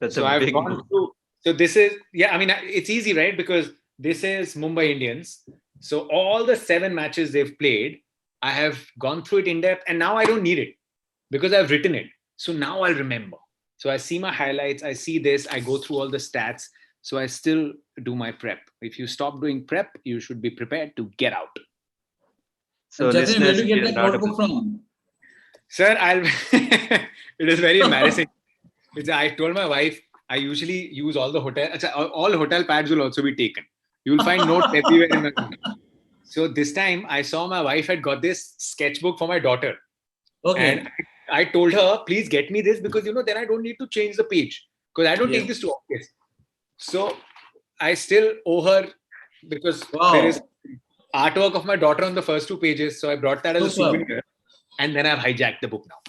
That's So a I've big gone book. through. So this is, it's easy, right? Because this is Mumbai Indians. So all the 7 matches they've played, I have gone through it in depth, and now I don't need it because I've written it. So now I'll remember. So I see my highlights, I see this, I go through all the stats. So I still do my prep. If you stop doing prep, you should be prepared to get out. So Jatin, where listeners, do you we get are that not notebook from? Sir, it is very embarrassing. I told my wife, I usually use all the all hotel pads will also be taken. You will find notes everywhere in my room. So this time I saw my wife had got this sketchbook for my daughter. Okay. And I told her, please get me this because, then I don't need to change the page because I don't take this to office. So I still owe her because there is artwork of my daughter on the first 2 pages. So I brought that as a souvenir, and then I've hijacked the book now.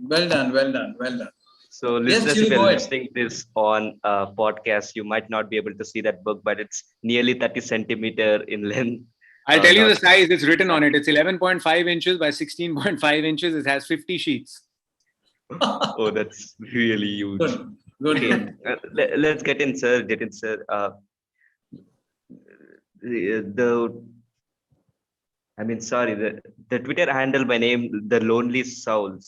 Well done. So listeners, if you're listening this on a podcast, you might not be able to see that book, but it's nearly 30 centimeter in length. I'll tell you the size. It's written on it. It's 11.5 inches by 16.5 inches. It has 50 sheets. Oh, that's really huge. Good. Okay, let's get in, sir. The Twitter handle by name, the Lonely Soul.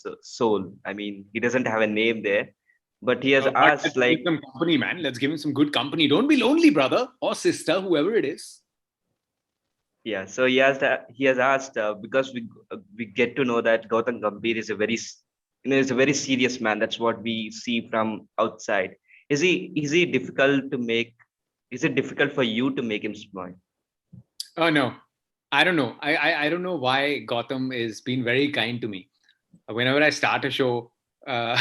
I mean, he doesn't have a name there, but he has asked, like, some company, man. Let's give him some good company. Don't be lonely, brother or sister, whoever it is. Yeah, so he has asked because we get to know that Gautam Gambhir is a very serious man. That's what we see from outside. Is he difficult to make? Is it difficult for you to make him smile? Oh no, I don't know. I don't know why Gautam is being very kind to me. Whenever I start a show, and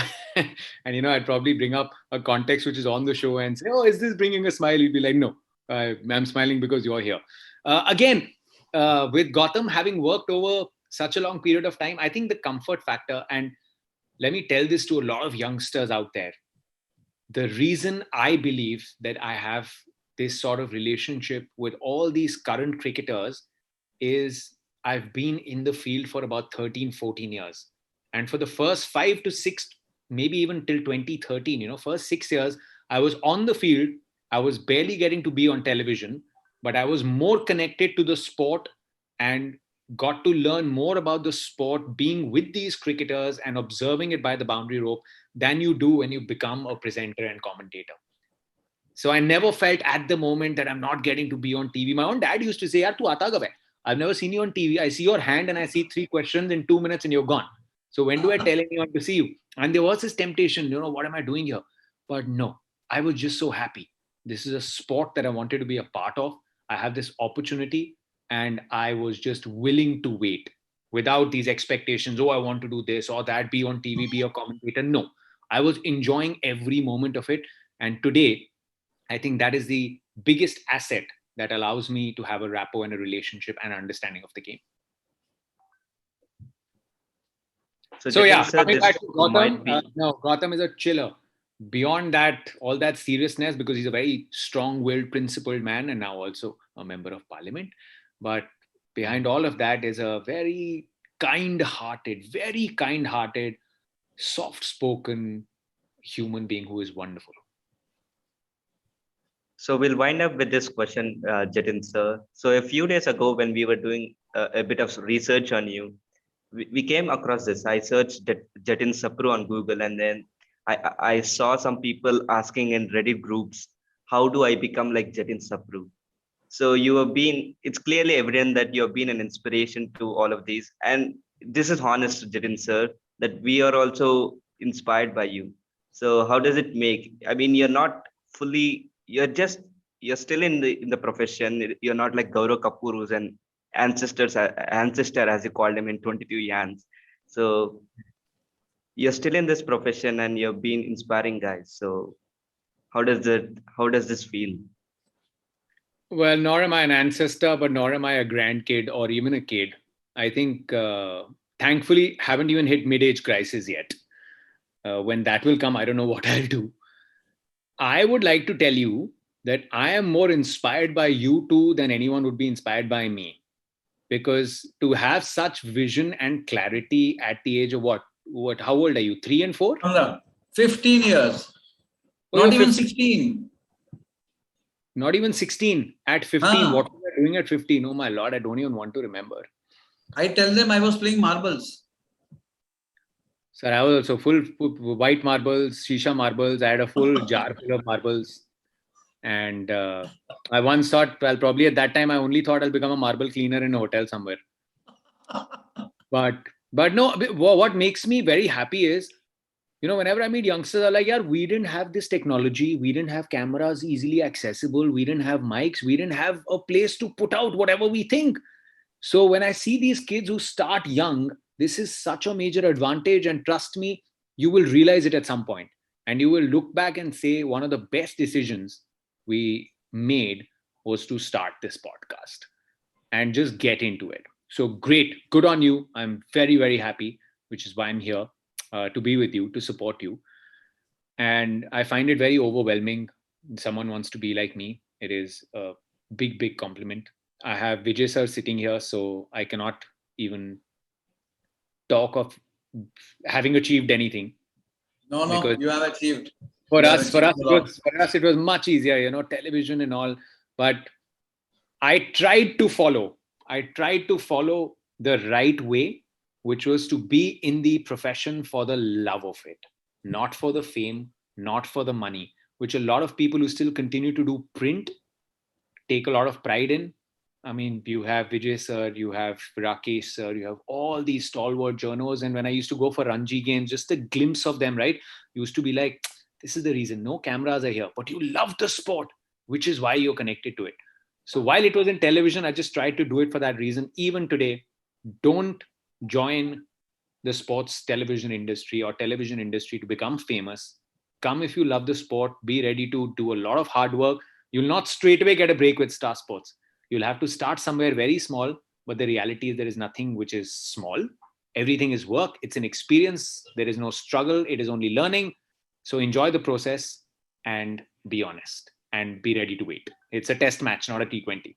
I'd probably bring up a context which is on the show and say, "Oh, is this bringing a smile?" He'd be like, "No, I'm smiling because you're here." Again, with Gautam having worked over such a long period of time, I think the comfort factor, and let me tell this to a lot of youngsters out there. The reason I believe that I have this sort of relationship with all these current cricketers is I've been in the field for about 13, 14 years. And for the first 5 to 6 maybe even till 2013, first 6 years, I was on the field. I was barely getting to be on television, but I was more connected to the sport and got to learn more about the sport being with these cricketers and observing it by the boundary rope than you do when you become a presenter and commentator. So I never felt at the moment that I'm not getting to be on TV. My own dad used to say, "Yaar, tu aata kab hai? I've never seen you on TV. I see your hand and I see 3 questions in 2 minutes and you're gone. So when do I tell anyone to see you?" And there was this temptation, what am I doing here? But no, I was just so happy. This is a sport that I wanted to be a part of. I have this opportunity and I was just willing to wait without these expectations. Oh, I want to do this or that, be on TV, be a commentator. No, I was enjoying every moment of it. And today, I think that is the biggest asset that allows me to have a rapport and a relationship and understanding of the game. So yeah, coming back to Gautam, no, Gautam is a chiller. Beyond that, all that seriousness, because he's a very strong-willed, principled man and now also a member of parliament. But behind all of that is a very kind-hearted, soft-spoken human being who is wonderful. So we'll wind up with this question, Jatin sir. So a few days ago, when we were doing a bit of research on you, we came across this. I searched Jatin Sapru on Google, and then I saw some people asking in Reddit groups, how do I become like Jatin Sapru? So it's clearly evident that you have been an inspiration to all of these. And this is honest, Jatin sir, that we are also inspired by you. So how does it make? I mean, you're not fully, you're still in the profession. You're not like Gaurav Kapoor, who's an ancestor, as you called him, in 22 Yans. So you're still in this profession and you've been inspiring guys. So how does this feel? Well, nor am I an ancestor, but nor am I a grandkid or even a kid. I think, thankfully, haven't even hit mid-age crisis yet. When that will come, I don't know what I'll do. I would like to tell you that I am more inspired by you two than anyone would be inspired by me. Because to have such vision and clarity at the age of what, how old are you? 3 and 4? 15 years. Not even 16. Not even 16. At 15, what was I doing at 15? Oh my Lord, I don't even want to remember. I tell them I was playing marbles. Sir, I was also full white marbles, shisha marbles. I had a full jar full of marbles. And I once thought, well, probably at that time, I only thought I'll become a marble cleaner in a hotel somewhere. But no, what makes me very happy is, whenever I meet youngsters, I'm like, yeah, we didn't have this technology. We didn't have cameras easily accessible. We didn't have mics. We didn't have a place to put out whatever we think. So when I see these kids who start young, this is such a major advantage. And trust me, you will realize it at some point. And you will look back and say one of the best decisions we made was to start this podcast and just get into it. So great. Good on you. I'm very, very happy, which is why I'm here to be with you, to support you. And I find it very overwhelming. Someone wants to be like me. It is a big, big compliment. I have Vijay sir sitting here, so I cannot even talk of having achieved anything. No, you have achieved. For us, it was much easier, television and all. But I tried to follow the right way, which was to be in the profession for the love of it, not for the fame, not for the money, which a lot of people who still continue to do print take a lot of pride in. I mean, you have Vijay sir, you have Rakesh sir, you have all these stalwart journos. And when I used to go for Ranji games, just a glimpse of them, right? Used to be like, this is the reason. No cameras are here, but you love the sport, which is why you're connected to it. So while it was in television, I just tried to do it for that reason. Even today, don't join the sports television industry or television industry to become famous. Come if you love the sport, be ready to do a lot of hard work. You'll not straight away get a break with Star Sports. You'll have to start somewhere very small, but the reality is there is nothing which is small. Everything is work. It's an experience. There is no struggle. It is only learning. So enjoy the process and be honest and be ready to wait. It's a test match, not a T20.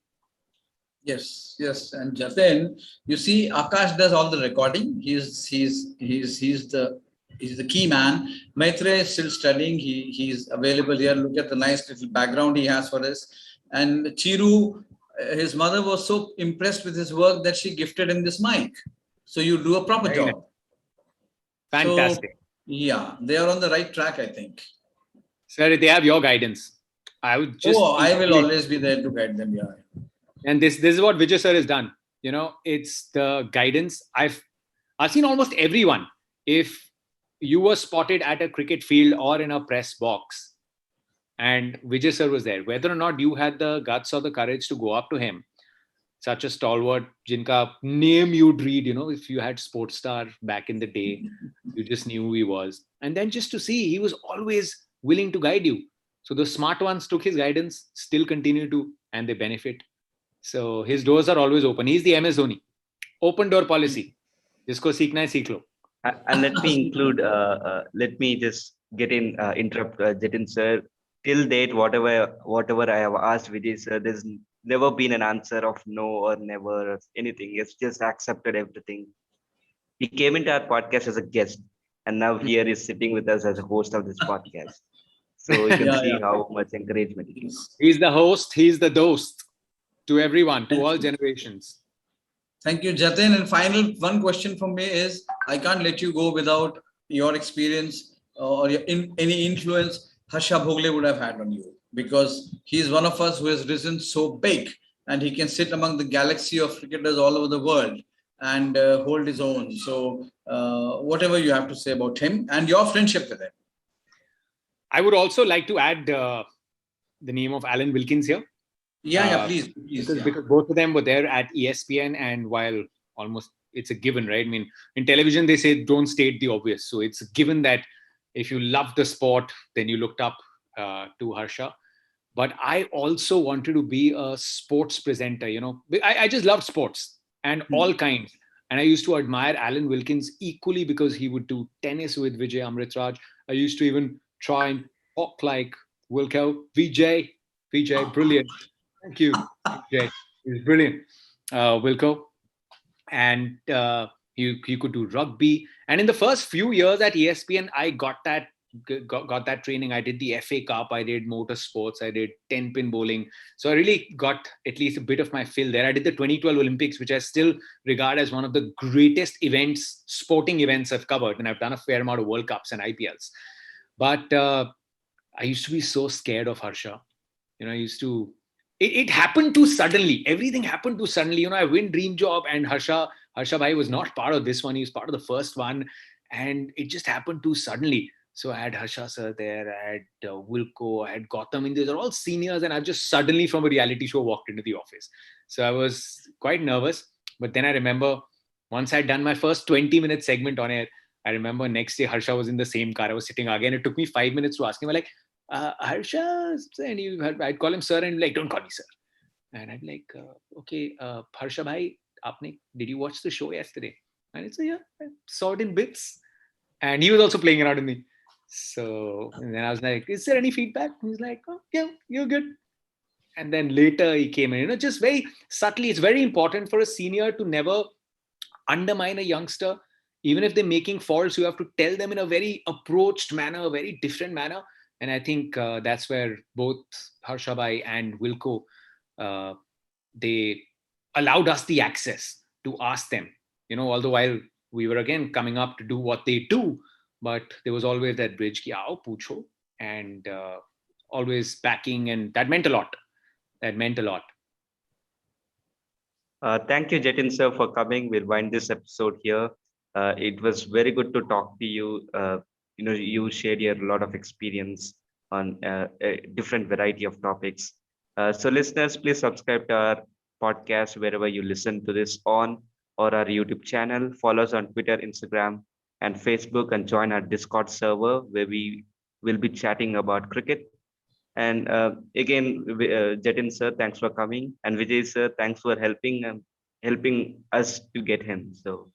Yes. And Jatin, you see, Akash does all the recording. He's the he's the key man. Maitre is still studying. He's available here. Look at the nice little background he has for us. And Chiru, his mother was so impressed with his work that she gifted him this mic. So you do a proper Very job. Fantastic. So, yeah, they are on the right track, I think. Sir, they have your guidance. I would just. I will always be there to guide them. Yeah. And this is what Vijay sir has done. You know, it's the guidance. I've seen almost everyone. If you were spotted at a cricket field or in a press box, and Vijay sir was there, whether or not you had the guts or the courage to go up to him, such a stalwart, jinka name you'd read, you know, if you had Sports Star back in the day, you just knew who he was. And then just to see, he was always willing to guide you. So the smart ones took his guidance, still continue to, and they benefit. So his doors are always open. He's the MS Dhoni. Open door policy. Jisko seekhna hai, seekh lo. And let me include, let me just interrupt Jatin sir. Till date, whatever I have asked Vijay sir, there's never been an answer of no or never or anything. It's just accepted everything. He came into our podcast as a guest, and now here is sitting with us as a host of this podcast. So you can see how much encouragement he gives. He's the host. He's the dost to everyone, to all generations. Thank you, Jatin. And final one question from me is, I can't let you go without your experience or any influence Harsha Bhogle would have had on you, because he's one of us who has risen so big, and he can sit among the galaxy of cricketers all over the world and hold his own. So whatever you have to say about him and your friendship with him. I would also like to add the name of Alan Wilkins here. Please. Because both of them were there at ESPN, and while almost it's a given, right? I mean, in television, they say don't state the obvious. So it's a given that if you love the sport, then you looked up to Harsha. But I also wanted to be a sports presenter, you know. I just loved sports and all kinds. And I used to admire Alan Wilkins equally because he would do tennis with Vijay Amritraj. I used to even try and talk like Wilco. Vijay, brilliant. Thank you, Vijay. He was brilliant, Wilco. And he could do rugby. And in the first few years at ESPN, I got that training. I did the FA Cup, I did motorsports, I did 10-pin bowling. So I really got at least a bit of my fill there. I did the 2012 Olympics, which I still regard as one of the greatest events, sporting events I've covered. And I've done a fair amount of World Cups and IPLs. But I used to be so scared of Harsha. You know, it happened too suddenly. Everything happened too suddenly. You know, I win Dream Job, and Harsha Bhai was not part of this one. He was part of the first one. And it just happened too suddenly. So I had Harsha sir there, I had Wilco, I had Gautam, and these are all seniors, and I've just suddenly from a reality show walked into the office. So I was quite nervous. But then I remember once I'd done my first 20-minute segment on air, I remember next day Harsha was in the same car. I was sitting again. It took me 5 minutes to ask him, like, Harsha, and I'd call him sir, and like, don't call me sir. And I'd be like, okay, Harsha bhai, did you watch the show yesterday? And he'd say, yeah, I saw it in bits. And he was also playing around with me. So and then I was like, is there any feedback? And he's like, oh, yeah, you're good. And then later he came in, you know, just very subtly. It's very important for a senior to never undermine a youngster. Even if they're making faults, you have to tell them in a very approached manner, a very different manner. And I think that's where both Harsha bhai and Wilco, they allowed us the access to ask them, you know, all the while we were again coming up to do what they do, but there was always that bridge, ki aao, pucho, and always backing, and that meant a lot. Thank you, Jatin sir, for coming. We'll wind this episode here. It was very good to talk to you. You know, you shared a lot of experience on a different variety of topics. So listeners, please subscribe to our podcast wherever you listen to this on, or our YouTube channel. Follow us on Twitter, Instagram, and Facebook, and join our Discord server where we will be chatting about cricket. And again, Jatin sir, thanks for coming. And Vijay sir, thanks for helping us to get him. So.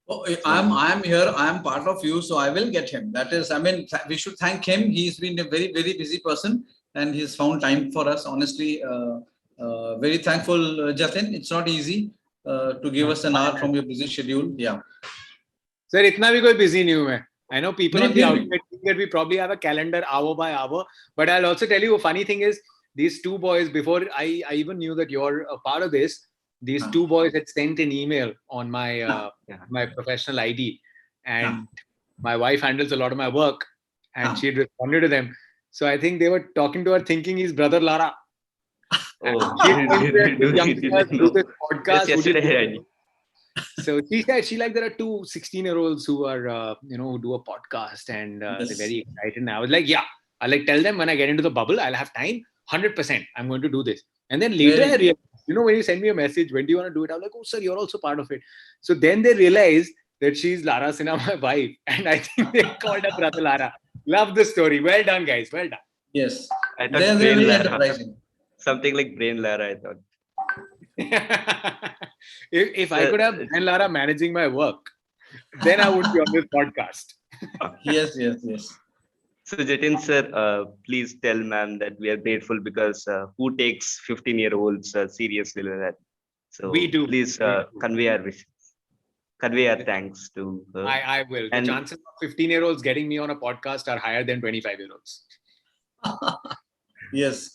Oh, I'm here. I'm part of you, so I will get him. That is, I mean, we should thank him. He's been a very, very busy person, and he's found time for us. Honestly, very thankful, Jatin. It's not easy to give us an hour from your busy schedule. Yeah. Sir, itna bhi koi busy nahi hu main. I know people on the Maybe. outside think that we probably have a calendar hour by hour. But I'll also tell you a funny thing is these two boys, before I even knew that you're a part of this, these two boys had sent an email on my my professional ID, and my wife handles a lot of my work, and she had responded to them. So I think they were talking to her thinking he's brother Lara. Oh, She told me that didn't youngsters do know. this podcast. Just Would you yesterday, do it? So she said there are two 16-year-olds who are who do a podcast, and they're very excited. And I was like, yeah, I'll tell them when I get into the bubble, I'll have time. 100%, I'm going to do this. And then later I realized, when you send me a message, when do you want to do it? I'm like, oh sir, you're also part of it. So then they realized that she's Lara Sinha, my wife, and I think they called her brother Lara. Love the story. Well done, guys. Well done. Yes. I thought They're brain very Lara. enterprising. Something like brain Lara, I thought. if I could have Brian Lara managing my work, then I would be on this podcast. Yes. So Jatin sir, please tell ma'am that we are grateful because who takes 15-year-olds seriously like that? So We do. Please convey our wishes. Convey our thanks to her. I will. The And- chances of 15-year-olds getting me on a podcast are higher than 25-year-olds. Yes.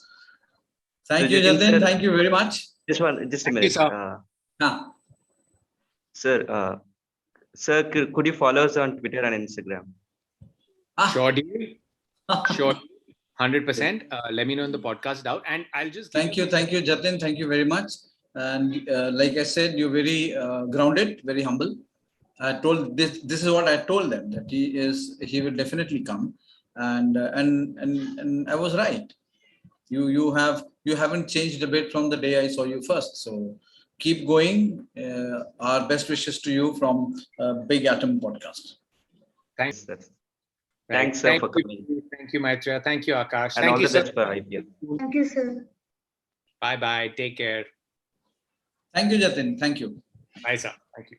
Thank So you, Jatin Jatin. sir- Thank you very much. Just a Thank you, minute. sir. Sir, could you follow us on Twitter and Instagram? Sure deal. Sure. 100%. Let me know in the podcast out, and I'll just Thank you, Jatin. Thank you very much. And like I said, you're very grounded, very humble. I told this is what I told them, that he will definitely come, and I was right. You haven't changed a bit from the day I saw you first. So keep going. Our best wishes to you from Big Atom Podcast. Thanks. Thanks, sir, for coming. Thank you, Maitra. Thank you, Akash. And Thank all you, the sir. best for IPL. Thank you, sir. Bye bye. Take care. Thank you, Jatin. Thank you. Bye, sir. Thank you.